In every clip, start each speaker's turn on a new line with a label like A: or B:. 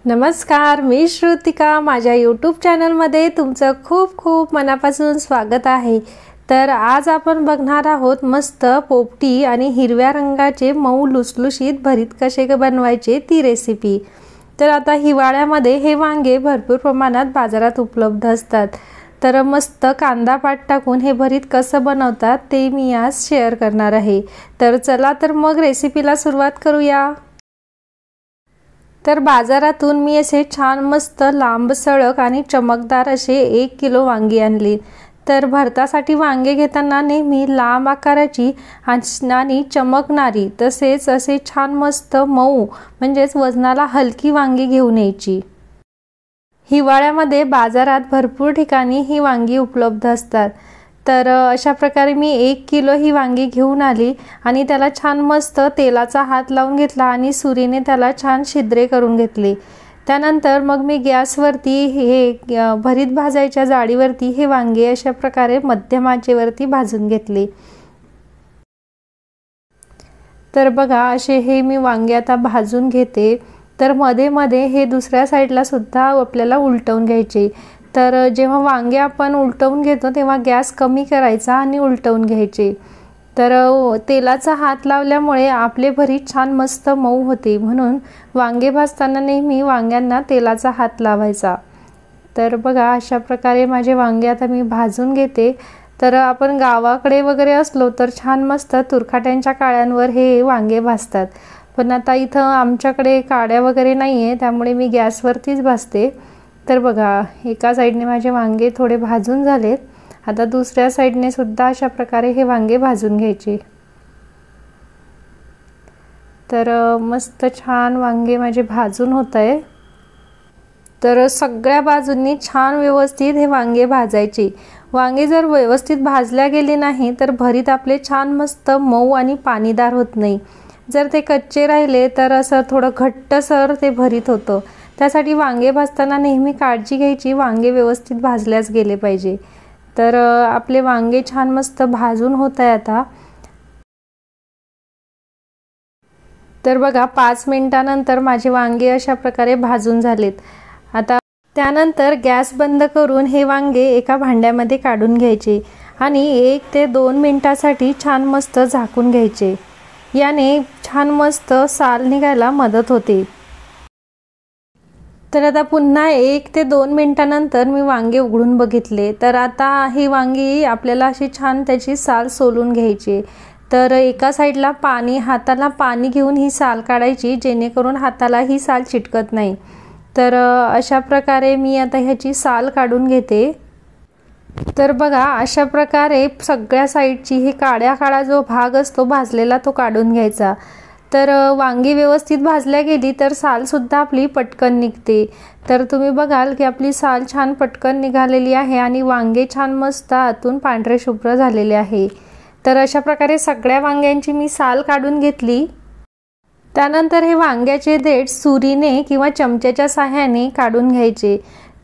A: नमस्कार, मी श्रुतिका। माझ्या यूट्यूब चॅनलमध्ये तुमचं खूप खूप मनापासून स्वागत आहे। तर आज आपण बघणार आहोत मस्त पोपटी आणि हिरव्या रंगाचे मऊ लुसलुशीत भरीत कसे बनवायचे ती रेसिपी। तर आता हिवाळ्यामध्ये हे वांगे भरपूर प्रमाणात बाजारात उपलब्ध असतात। तर मस्त कांदा पात टाकून हे भरीत कसं बनवतात ते मी आज शेअर करणार आहे। तर चला तर मग रेसिपीला सुरुवात करूया। तर बाजारातून मी असे छान मस्त लांब सळक आणि चमकदार असे 1 किलो वांगी आणली। तर भरतासाठी वांगे घेताना नेहमी लांब आकाराची आणि चमकणारी तसेच असे छान मस्त मऊ म्हणजेच वजनाला हलकी वांगी घेऊन यायची। हिवाळ्यामध्ये बाजारात भरपूर ठिकाणी ही वांगी उपलब्ध असतात। तर अशा प्रकारे मी 1 किलो ही वांगी घेऊन आली आणि त्याला छान मस्त तेलाचा हात लावून घेतला आणि सुरीने त्याला छान छिद्रे करून घेतले। त्यानंतर मग मी गॅसवरती हे भरीत भाजायच्या जाळीवरती हे वांगे अशा प्रकारे मध्यम आचेवरती भाजून घेतले। तर बघा असे हे मी वांगे आता भाजून घेते। तर मध्ये मध्ये हे दुसऱ्या साईडला सुद्धा आपल्याला उलटवून घ्यायचे। तर जेव्हा वांगे आपण उलटवून घेतो तेव्हा गॅस कमी करायचा आणि उलटवून घ्यायचे। तर तेलाचा हात लावल्यामुळे आपले भरीत छान मस्त मऊ होते, म्हणून वांगे भाजताना नेहमी वांग्यांना तेलाचा हात लावायचा। तर बघा अशा प्रकारे माझे वांगे आता मी भाजून घेते। तर आपण गावाकडे वगैरे असलो तर छान मस्त तुरखाट्यांच्या काळ्यांवर हे वांगे भाजतात, पण आता इथं आमच्याकडे काड्या वगैरे नाही आहे, त्यामुळे मी गॅसवरतीच भाजते। तर बघा एका साईडने माझे वांगे थोडे भाजून झालेत। आता दुसऱ्या साईडने सुद्धा अशा प्रकारे हे वांगे भाजून घ्यायचे। तर मस्त छान वांगे माझे भाजून होत आहे। तर सगळ्या बाजूंनी छान व्यवस्थित हे वांगे भाजायचे। वांगे जर व्यवस्थित भाजल्या गेले नाही तर भरीत आपले छान मस्त मऊ आणि पाणीदार होत नाही। जर ते कच्चे राहिले तर असं थोडं घट्टसर ते भरीत होतं। त्यासाठी वांगे भाजताना नेहमी काळजी घ्यायची, वांगे व्यवस्थित भाजल्याच गेले पाहिजे। तर आपले वांगे छान मस्त भाजून होत आहे आता। तर बघा 5 मिनिटांनंतर माझे वांगे अशा प्रकारे भाजून झालेत। आता त्यानंतर गॅस बंद करून हे वांगे एका भांड्यामध्ये काढून घ्यायचे आणि 1 ते 2 मिनिटांसाठी छान मस्त झाकून घ्यायचे। याने छान मस्त साल निघायला मदत होते। तर आता पुन्हा 1 ते 2 मिनिटांनंतर मी वांगे उघडून बघितले। तर आता ही वांगी आपल्याला अशी छान त्याची साल सोलून घ्यायची। तर एका साईडला हाताला पाणी घेऊन ही साल काढायची, जेणेकरून हाताला ही साल चिटकत नाही। तर अशा प्रकारे मी आता ह्याची साल काढून घेते। तर बघा अशा प्रकारे सगळ्या साईडची ही काळा जो भाग असतो भाजलेला तो काढून घ्यायचा। तर वांगी व्यवस्थित भाजल्या गेली तर साल सुद्धा आपली पटकन निघते। तर तुम्ही बघाल की आपली साल छान पटकन निघालेली आहे आणि वांगे छान मस्त आतून पांढरे शुभ्र झालेले आहे। तर अशा प्रकारे सगळ्या वांग्यांची मी साल काढून घेतली। त्यानंतर हे वांग्याचे देठ सुरीने किंवा चमच्याच्या साहाय्याने काढून घ्यायचे।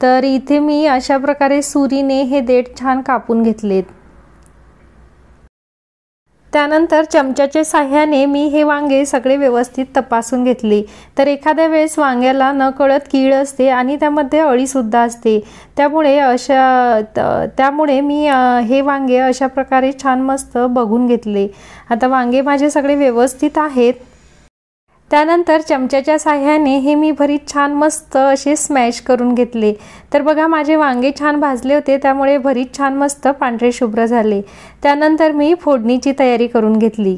A: तर इथे मी अशा प्रकारे सुरीने हे देठ छान कापून घेतलेत। त्यानंतर चमच्याच्या साहाय्याने मी हे वांगे सगळे व्यवस्थित तपासून घेतले। तर एखाद्या वेळेस वांग्याला नकळत कीड असते आणि त्यामध्ये अळी सुद्धा असते, त्यामुळे मी हे वांगे अशा प्रकारे छान मस्त बघून घेतले। आता वांगे माझे सगळे व्यवस्थित आहेत। त्यानंतर चमच्याच्या साहाय्याने हे मी भरीत छान मस्त असे स्मॅश करून घेतले। तर बघा माझे वांगे छान भाजले होते, त्यामुळे भरीत छान मस्त पांढरे शुभ्र झाले। त्यानंतर मी फोडणीची तयारी करून घेतली।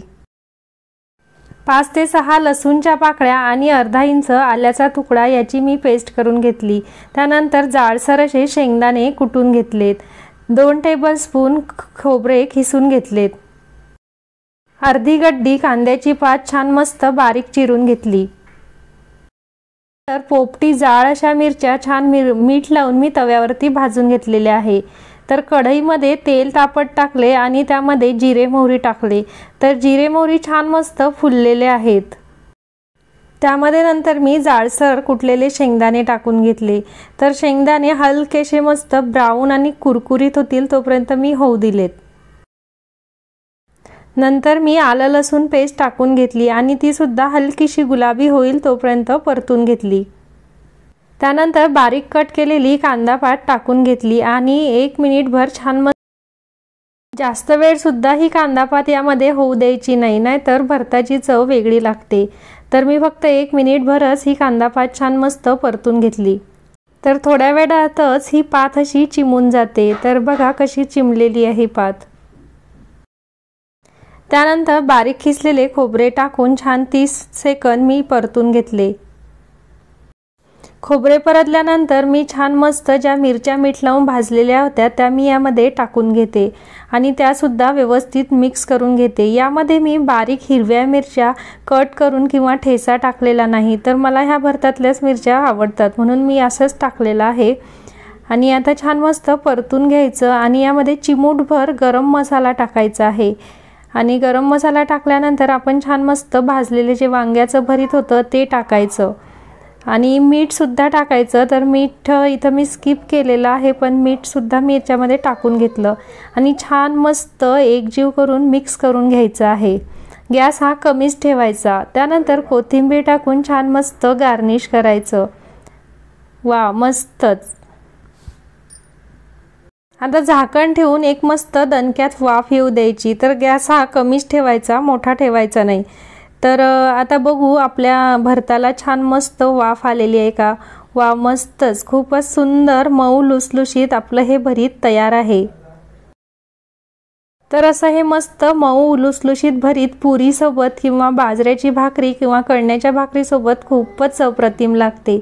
A: 5 ते 6 लसूणच्या पाकळ्या आणि अर्धा इंच आल्याचा तुकडा याची मी पेस्ट करून घेतली। त्यानंतर जाडसर असे शेंगदाणे कुटून घेतलेत। 2 टेबलस्पून खोबरे खिसून घेतलेत। अर्धी गड्डी कांद्याची पात छान मस्त बारीक चिरून घेतली। तर पोपटी जाड अशा मिरच्या छान मीठ लावून मी तव्यावरती भाजून घेतलेले आहे। तर कढईमध्ये तेल तापत टाकले आणि त्यामध्ये जिरे मोहरी टाकले। तर जिरे मोहरी छान मस्त फुललेले आहेत। त्यामध्ये नंतर मी जाडसर कुटलेले शेंगदाणे टाकून घेतले। तर शेंगदाणे हलकेसे मस्त ब्राऊन आणि कुरकुरीत होतील तोपर्यंत मी होऊ दिलेत। नंतर मी आलं लसूण पेस्ट टाकून घेतली आणि ती सुद्धा हलकीशी गुलाबी होईल तोपर्यंत परतून घेतली। त्यानंतर बारीक कट केलेली कांदा पात टाकून घेतली आणि 1 मिनिटभर छान जास्त वेळ सुद्धा ही कांदा पात यामध्ये होऊ द्यायची नाही, नाहीतर भरताची चव वेगळी लागते। तर मी फक्त 1 मिनिटभरच ही कांदा पात छान मस्त परतून घेतली। तर थोड्या वेळातच ही पात अशी चिमून जाते। तर बघा कशी चिमलेली आहे पात। त्यानंतर बारीक खिसलेले खोबरे टाकून छान 30 सेकंद मी परतून घेतले। खोबरे परतल्यानंतर मी छान मस्त ज्या मिरच्या मीठ लावून भाजलेल्या होत्या त्या मी यामध्ये टाकून घेते आणि त्या सुद्धा व्यवस्थित मिक्स करून घेते। यामध्ये मी बारीक हिरव्या मिरच्या कट करून किंवा ठेचा टाकलेला नाही, तर मला ह्या भरतातल्याच मिरच्या आवडतात म्हणून मी असंच टाकलेलं आहे। आणि आता छान मस्त परतून घ्यायचं आणि यामध्ये चिमूटभर गरम मसाला टाकायचा आहे आणि गरम मसाला टाकल्यानंतर आपण छान मस्त भाजलेले जे वांग्याचं भरीत होतं ते टाकायचं आणि मीठ सुद्धा टाकायचं। तर मीठ इथं मी स्किप केलेलं आहे, पण मीठ सुद्धा मी याच्यामध्ये टाकून घेतलं आणि छान मस्त एकजीव करून मिक्स करून घ्यायचं आहे। गॅस हा कमीच ठेवायचा। त्यानंतर कोथिंबीर टाकून छान मस्त गार्निश करायचं। वा, मस्तच। आता झाकण ठेवून एक मस्त दणक्यात वाफ येऊ द्यायची। तर गॅस हा कमीच ठेवायचा, मोठा ठेवायचा नाही। तर आता बघू आपल्या भरताला छान मस्त वाफ आलेली आहे का। वा, मस्तच, खूपच सुंदर मऊ लुसलुशीत आपलं हे भरीत तयार आहे। तर असं हे मस्त मऊ लुसलुशीत भरीत पुरी सोबत किंवा बाजऱ्याची भाकरी किंवा कळण्याच्या भाकरी सोबत खूपच अप्रतिम लागते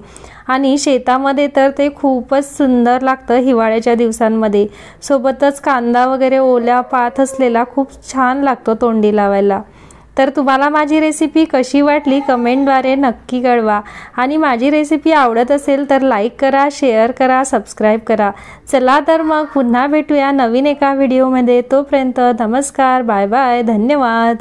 A: आणि शेतामध्ये तर ते खूपच सुंदर लागतं हिवाळ्याच्या दिवसांमध्ये। सोबतच कांदा वगैरे ओल्या पात असलेला खूप छान लागतो तोंडी लावायला। तर तुम्हाला माझी रेसिपी कशी वाटली कमेंटद्वारे नक्की कळवा आणि माझी रेसिपी आवडत असेल तर लाईक करा, शेअर करा, सबस्क्राईब करा। चला तर मग पुन्हा भेटूया नवीन एका व्हिडिओमध्ये। तोपर्यंत नमस्कार, बाय बाय, धन्यवाद।